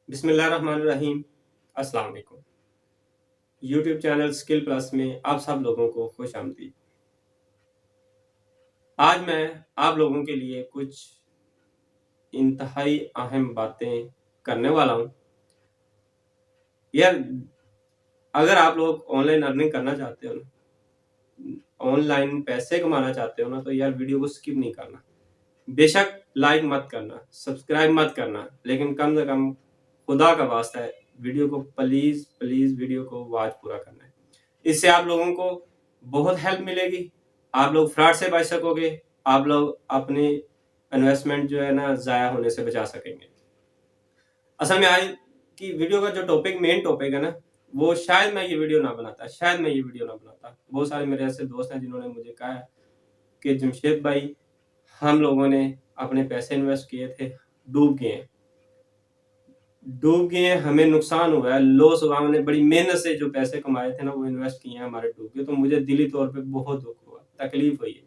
बिस्मिल्लाहिर्रहमानिर्रहीम। अस्सलाम वालेकुम। यूट्यूब चैनल स्किल प्लस में आप सब लोगों को खुश आमदीद। आज मैं आप लोगों के लिए कुछ इंतहाई अहम बातें करने वाला हूँ। यार, अगर आप लोग ऑनलाइन अर्निंग करना चाहते हो ना, ऑनलाइन पैसे कमाना चाहते हो ना, तो यार वीडियो को स्किप नहीं करना। बेशक लाइक मत करना, सब्सक्राइब मत करना, लेकिन कम से कम खुदा का वास्ता है वीडियो को प्लीज प्लीज वीडियो को वॉच पूरा करना है। इससे आप लोगों को बहुत हेल्प मिलेगी। आप लोग फ्रॉड से बच सकोगे। आप लोग अपनी इन्वेस्टमेंट जो है ना ज़ाया होने से बचा सकेंगे। असल में आज की वीडियो का जो मेन टॉपिक है ना, वो शायद मैं ये वीडियो ना बनाता। बहुत सारे मेरे ऐसे दोस्त हैं जिन्होंने मुझे कहा है कि जमशेद भाई, हम लोगों ने अपने पैसे इन्वेस्ट किए थे, डूब गए, हमें नुकसान हुआ है, लॉस हुआ, हमने बड़ी मेहनत से जो पैसे कमाए थे ना वो इन्वेस्ट किए हैं, हमारे डूब गए। तो मुझे दिली तौर पे बहुत दुख हुआ, तकलीफ हुई।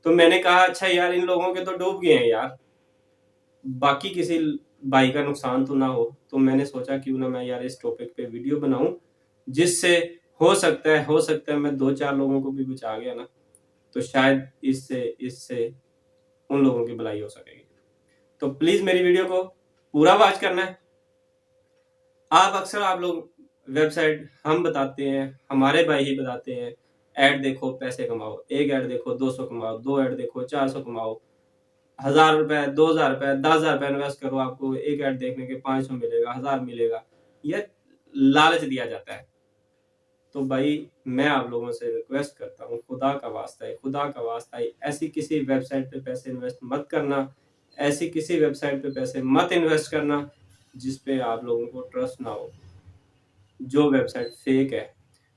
तो मैंने कहा अच्छा यार, इन लोगों के तो डूब गए हैं यार, बाकी किसी भाई का नुकसान तो ना हो। तो मैंने सोचा क्यों ना मैं यार इस टॉपिक पे वीडियो बनाऊं, जिससे हो सकता है मैं 2-4 लोगों को भी बचा गया ना, तो शायद इससे इससे उन लोगों की भलाई हो सकेगी। तो प्लीज मेरी वीडियो को पूरा वॉच करना है। आप लोग वेबसाइट हम बताते हैं, हमारे भाई ही बताते हैं, ऐड देखो पैसे कमाओ, एक ऐड देखो 200 कमाओ, 2 ऐड देखो 400 कमाओ, 1000 रुपए, 2000 रुपए, 10,000 रुपए इन्वेस्ट करो, आपको एक ऐड देखने के 500 मिलेगा, 1000 मिलेगा। यह लालच दिया जाता है। तो भाई मैं आप लोगों से रिक्वेस्ट करता हूँ, खुदा का वास्ता है, ऐसी किसी वेबसाइट पे पैसे इन्वेस्ट मत करना, ऐसी किसी वेबसाइट पे पैसे मत इन्वेस्ट करना जिस पे आप लोगों को ट्रस्ट ना हो, जो वेबसाइट फेक है।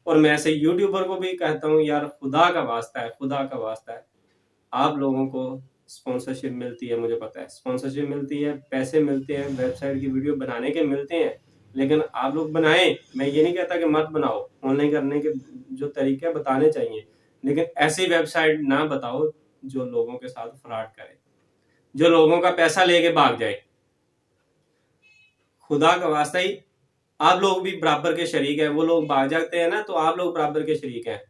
और मैं ऐसे यूट्यूबर को भी कहता हूँ यार, खुदा का वास्ता है, आप लोगों को स्पॉन्सरशिप मिलती है, मुझे पता है स्पॉन्सरशिप मिलती है, पैसे मिलते हैं, वेबसाइट की वीडियो बनाने के मिलते हैं, लेकिन आप लोग बनाएं। मैं ये नहीं कहता कि मत बनाओ, ऑनलाइन करने के जो तरीके बताने चाहिए, लेकिन ऐसी वेबसाइट ना बताओ जो लोगों के साथ फ्रॉड करे, जो लोगों का पैसा लेके भाग जाए। खुदा का वास्ता ही, आप लोग भी बराबर के शरीक हैं। वो लोग भाग जाते हैं ना, तो आप लोग बराबर के शरीक हैं।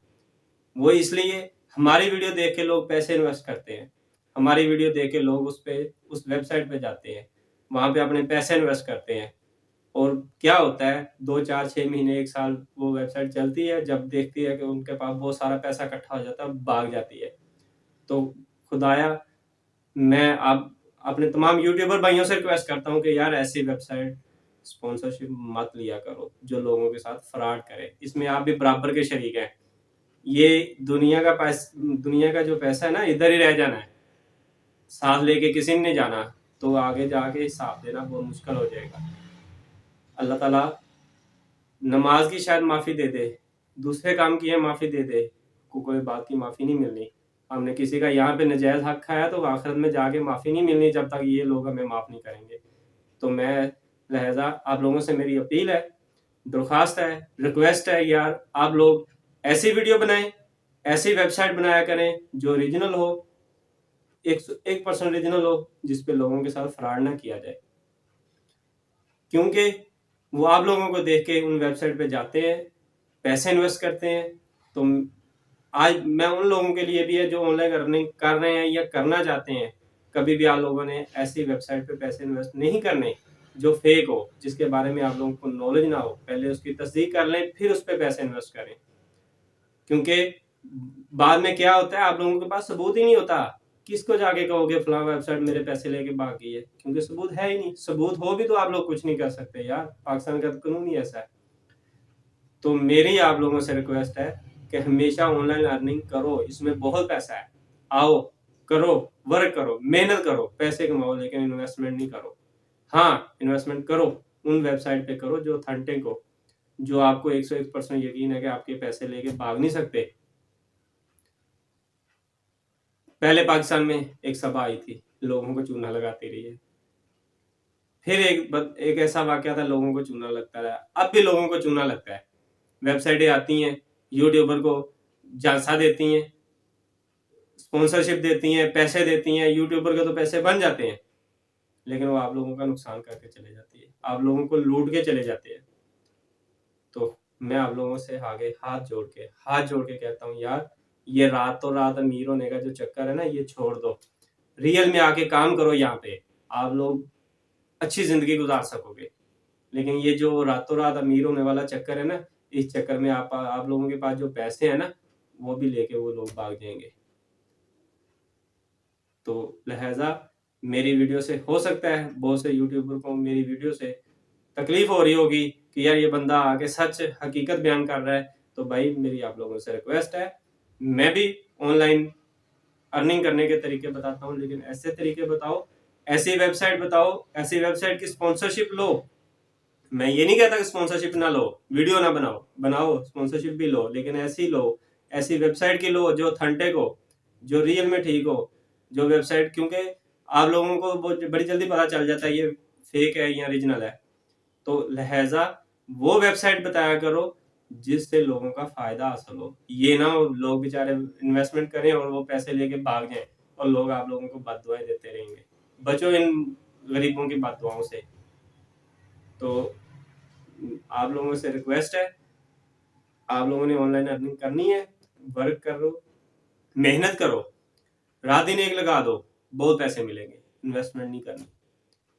वो इसलिए हमारी वीडियो देख के लोग पैसे इन्वेस्ट करते हैं, हमारी वीडियो देख के लोग उस वेबसाइट पे जाते हैं, वहां पे अपने पैसे इन्वेस्ट करते हैं। और क्या होता है, 2-4-6 महीने 1 साल वो वेबसाइट चलती है, जब देखती है कि उनके पास बहुत सारा पैसा इकट्ठा हो जाता है, भाग जाती है। तो खुदाया, मैं आप अपने तमाम यूट्यूबर भाइयों से रिक्वेस्ट करता हूँ कि यार ऐसी वेबसाइट स्पॉन्सरशिप मत लिया करो जो लोगों के साथ फ्रॉड करे। इसमें आप भी बराबर के शरीक हैं। ये दुनिया का जो पैसा है ना, इधर ही रह जाना है, साथ लेके किसी ने नहीं जाना। तो आगे जाके हिसाब देना बहुत मुश्किल हो जाएगा। अल्लाह ताला नमाज की शायद माफ़ी दे दे, दूसरे काम की है माफ़ी दे दे, कोई बात की माफ़ी नहीं मिलनी। हमने किसी का यहाँ पे नजायज़ हक खाया तो आखिरत में जाके माफ़ी नहीं मिलनी जब तक ये लोग हमें माफ़ नहीं करेंगे। तो मैं लिहाजा आप लोगों से मेरी अपील है, दरख्वास्त है, रिक्वेस्ट है, यार आप लोग ऐसी वीडियो बनाएं, ऐसी वेबसाइट बनाया करें जो ओरिजिनल हो, 1% ओरिजिनल हो, जिसपे लोगों के साथ फ्रॉड ना किया जाए। क्योंकि वो आप लोगों को देख के उन वेबसाइट पे जाते हैं, पैसे इन्वेस्ट करते हैं। तो आज मैं उन लोगों के लिए भी है जो ऑनलाइन अर्निंग कर रहे हैं या करना चाहते हैं, कभी भी आप लोगों ने ऐसी वेबसाइट पे पैसे इन्वेस्ट नहीं करने जो फेक हो, जिसके बारे में आप लोगों को नॉलेज ना हो। पहले उसकी तस्दीक कर लें, फिर उस पर पैसे इन्वेस्ट करें। क्योंकि बाद में क्या होता है, आप लोगों के पास सबूत ही नहीं होता। किसको जाके कहोगे फलां वेबसाइट मेरे पैसे लेके भाग गई है, क्योंकि सबूत है ही नहीं। सबूत हो भी तो आप लोग कुछ नहीं कर सकते यार, पाकिस्तान का कानून ही ऐसा है। तो मेरी आप लोगों से रिक्वेस्ट है कि हमेशा ऑनलाइन अर्निंग करो, इसमें बहुत पैसा है। आओ करो, वर्क करो, मेहनत करो, पैसे कमाओ, लेकिन इन्वेस्टमेंट नहीं करो। हाँ, इन्वेस्टमेंट करो, उन वेबसाइट पे करो जो ऑथेंटिक हो, जो आपको 101% यकीन है कि आपके पैसे लेके भाग नहीं सकते। पहले पाकिस्तान में एक सभा आई थी, लोगों को चूना लगाती रही है। फिर एक ऐसा वाकया था, लोगों को चूना लगता रहा। अब भी लोगों को चूना लगता है। वेबसाइटें आती हैं, यूट्यूबर को झांसा देती हैं, स्पॉन्सरशिप देती हैं, पैसे देती हैं, यूट्यूबर के तो पैसे बन जाते हैं, लेकिन वो आप लोगों का नुकसान करके चले जाती है, आप लोगों को लूट के चले जाते हैं। तो मैं आप लोगों से आगे हाथ जोड़ के कहता हूँ यार, ये रातों रात अमीर होने का जो चक्कर है ना, ये छोड़ दो। रियल में आके काम करो, यहाँ पे आप लोग अच्छी जिंदगी गुजार सकोगे। लेकिन ये जो रातों रात अमीर होने वाला चक्कर है ना, इस चक्कर में आप लोगों के पास जो पैसे हैं ना, वो भी लेके वो लोग भाग जाएंगे। तो लिहाजा मेरी वीडियो से हो सकता है बहुत से यूट्यूबर को मेरी वीडियो से तकलीफ हो रही होगी कि यार ये बंदा आके सच हकीकत बयान कर रहा है। तो भाई मेरी आप लोगों से रिक्वेस्ट है, मैं भी ऑनलाइन अर्निंग करने के तरीके बताता हूँ, लेकिन ऐसे तरीके बताओ, ऐसी वेबसाइट बताओ, ऐसी वेबसाइट की स्पॉन्सरशिप लो। मैं ये नहीं कहता कि स्पॉन्सरशिप ना लो, वीडियो ना बनाओ, बनाओ स्पॉन्सरशिप भी लो, लेकिन ऐसी लो, ऐसी वेबसाइट की लो जो ऑथेंटिक हो, जो रियल में ठीक हो। जो वेबसाइट, क्योंकि आप लोगों को बड़ी जल्दी पता चल जाता है ये फेक है या ओरिजिनल है। तो लिहाजा वो वेबसाइट बताया करो जिससे लोगों का फायदा हासिल हो। ये ना हो लोग बेचारे इन्वेस्टमेंट करें और वो पैसे लेके भाग जाएं और लोग आप लोगों को बददुआएं देते रहेंगे। बचो इन गरीबों की बददुआओं से। तो आप लोगों से रिक्वेस्ट है, आप लोगों ने ऑनलाइन अर्निंग करनी है, वर्क करो, मेहनत करो, रात दिन एक लगा दो, बहुत पैसे मिलेंगे। इन्वेस्टमेंट नहीं करनी।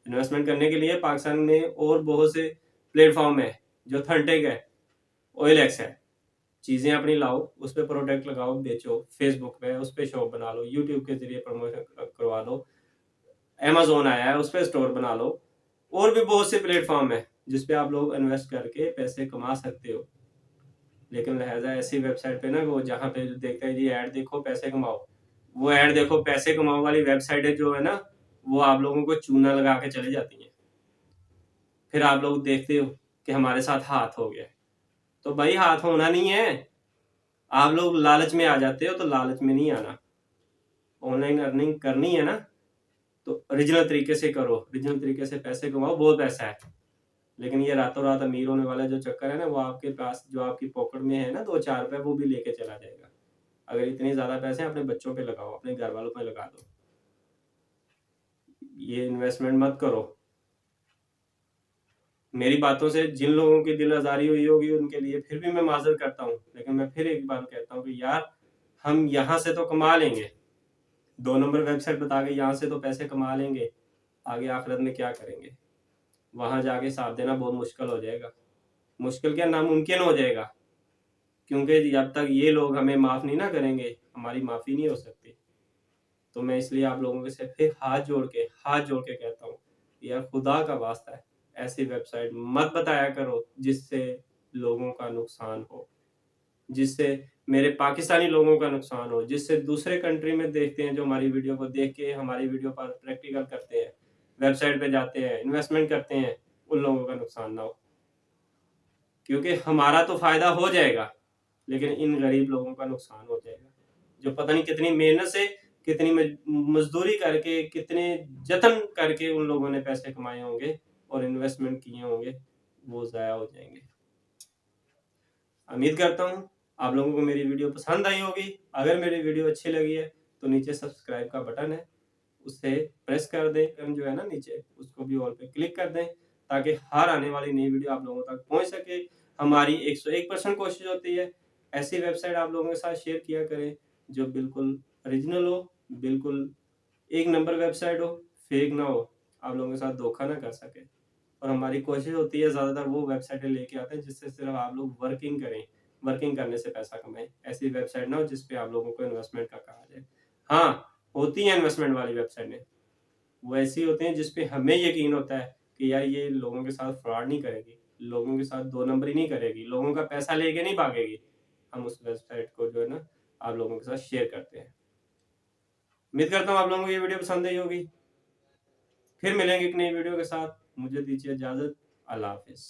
इन्वेस्टमेंट करने के लिए पाकिस्तान में और बहुत से प्लेटफॉर्म है जो ऑथेंटिक है। OLX है, चीजें अपनी लाओ, उस पर प्रोडक्ट लगाओ, बेचो। फेसबुक पे उस पर शॉप बना लो, यूट्यूब के जरिए प्रमोशन करवा लो, Amazon आया है उस पर स्टोर बना लो। और भी बहुत से प्लेटफॉर्म है जिसपे आप लोग इन्वेस्ट करके पैसे कमा सकते हो। लेकिन लिहाजा ऐसी वेबसाइट पे ना, वो जहाँ पे देखते हैं जी ऐड देखो पैसे कमाओ, वो ऐड देखो पैसे कमाओ वाली वेबसाइटें जो है ना, वो आप लोगों को चूना लगा के चली जाती हैं। फिर आप लोग देखते हो कि हमारे साथ हाथ हो गया। तो भाई हाथ होना नहीं है, आप लोग लालच में आ जाते हो, तो लालच में नहीं आना। ऑनलाइन अर्निंग करनी है ना, तो ओरिजिनल तरीके से करो, ओरिजिनल तरीके से पैसे कमाओ, बहुत पैसा है। लेकिन ये रातों रात अमीर होने वाला जो चक्कर है ना, वो आपके पास जो आपकी पॉकेट में है ना 2-4 रुपए, वो भी लेके चला जाएगा। अगर इतने ज्यादा पैसे अपने बच्चों पे लगाओ, अपने घर वालों पे लगा दो। ये इन्वेस्टमेंट मत करो। मेरी बातों से जिन लोगों की दिल आजारी हुई होगी उनके लिए फिर भी मैं माजर करता हूँ, लेकिन मैं फिर एक बार कहता हूँ कि यार हम यहाँ से तो कमा लेंगे, 2 नंबर वेबसाइट बता के यहाँ से तो पैसे कमा लेंगे, आगे आखिरत में क्या करेंगे? वहां जाके साथ देना बहुत मुश्किल हो जाएगा। मुश्किल क्या, नामुमकिन हो जाएगा। क्योंकि जब तक ये लोग हमें माफ नहीं ना करेंगे, हमारी माफी नहीं हो सकती। तो मैं इसलिए आप लोगों के से फिर हाथ जोड़ के कहता हूँ, यार खुदा का वास्ता है, ऐसी वेबसाइट मत बताया करो जिससे लोगों का नुकसान हो, जिससे मेरे पाकिस्तानी लोगों का नुकसान हो, जिससे दूसरे कंट्री में देखते हैं जो हमारी वीडियो को देख के हमारी वीडियो पर प्रैक्टिकल करते हैं, वेबसाइट पे जाते हैं, इन्वेस्टमेंट करते हैं, उन लोगों का नुकसान ना हो। क्योंकि हमारा तो फायदा हो जाएगा, लेकिन इन गरीब लोगों का नुकसान हो जाएगा, जो पता नहीं कितनी मेहनत से, कितनी मजदूरी करके, कितने जतन करके उन लोगों ने पैसे कमाए होंगे और इन्वेस्टमेंट किए होंगे, वो जाया हो जाएंगे। उम्मीद करता हूँ आप लोगों को मेरी वीडियो पसंद आई होगी। अगर मेरी वीडियो अच्छी लगी है तो नीचे सब्सक्राइब का बटन है, उसे प्रेस कर दें, जो है ना नीचे, उसको भी ऑल पे क्लिक कर दें, ताकि हर आने वाली नई वीडियो आप लोगों तक पहुंच सके। हमारी 101% कोशिश होती है ऐसी वेबसाइट आप लोगों के साथ शेयर किया करें जो बिल्कुल ओरिजिनल हो, बिल्कुल 1 नंबर वेबसाइट हो, फेक ना हो, आप लोगों के साथ धोखा ना कर सके। और हमारी कोशिश होती है ज़्यादातर वो वेबसाइटें लेके आते हैं जिससे सिर्फ आप लोग वर्किंग करें, वर्किंग करने से पैसा कमाएं। ऐसी वेबसाइट ना हो जिसपे आप लोगों को इन्वेस्टमेंट का कहा जाए। हाँ, होती है इन्वेस्टमेंट वाली वेबसाइटें, वो ऐसी होती हैं जिसपे हमें यकीन होता है कि यार ये लोगों के साथ फ्रॉड नहीं करेगी, लोगों के साथ 2 नंबरी नहीं करेगी, लोगों का पैसा लेके नहीं भागेगी। हम उस वेबसाइट को जो है ना आप लोगों के साथ शेयर करते हैं। उम्मीद करता हूँ आप लोगों को ये वीडियो पसंद आई होगी। फिर मिलेंगे एक नई वीडियो के साथ, मुझे दीजिए इजाजत। अल्लाह हाफिज।